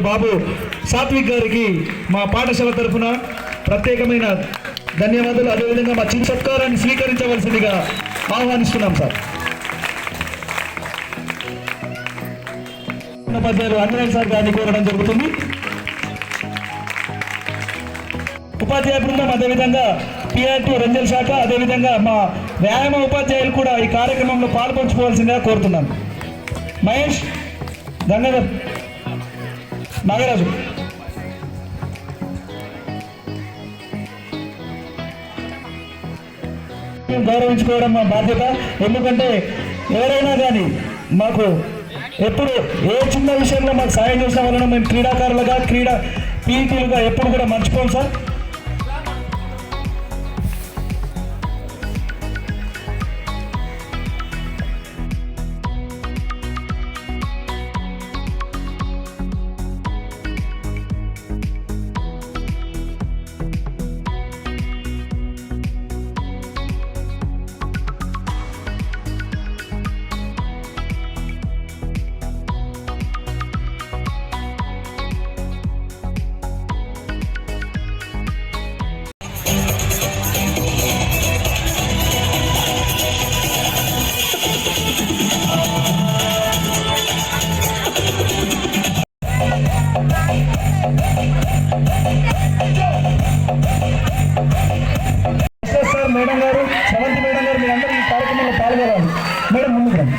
బాబు సాత్విక్ గారికి మా పాఠశాల తరఫున ప్రత్యేకమైన ధన్యవాదాలు. అదేవిధంగా మా చిన్న సత్కారాన్ని స్వీకరించవలసిందిగా ఆహ్వానిస్తున్నాం సార్. ఉపాధ్యాయులు అంజనేయ సార్ గారిని కోరడం జరుగుతుంది. ఉపాధ్యాయ బృందం, అదేవిధంగా పిఆర్టీ రెంజల్ శాఖ, అదేవిధంగా మా వ్యాయామ ఉపాధ్యాయులు కూడా ఈ కార్యక్రమంలో పాల్పంచుకోవాల్సిందిగా కోరుతున్నాను. మహేష్, గంగాధర్, నాగరాజు. గౌరవించుకోవడం మా బాధ్యత. ఎందుకంటే ఎవరైనా కానీ మాకు ఎప్పుడు ఏ చిన్న విషయంలో మాకు సాయం చేసిన వలన మేము క్రీడాకారులుగా పీఈటీలుగా ఎప్పుడు కూడా మర్చిపోం సార్. మేడం గారు, సెవెంత్ మేడం గారు, మీరందరూ ఈ కార్యక్రమంలో పాల్గొనాలి. మేడం ముందుకు రండి.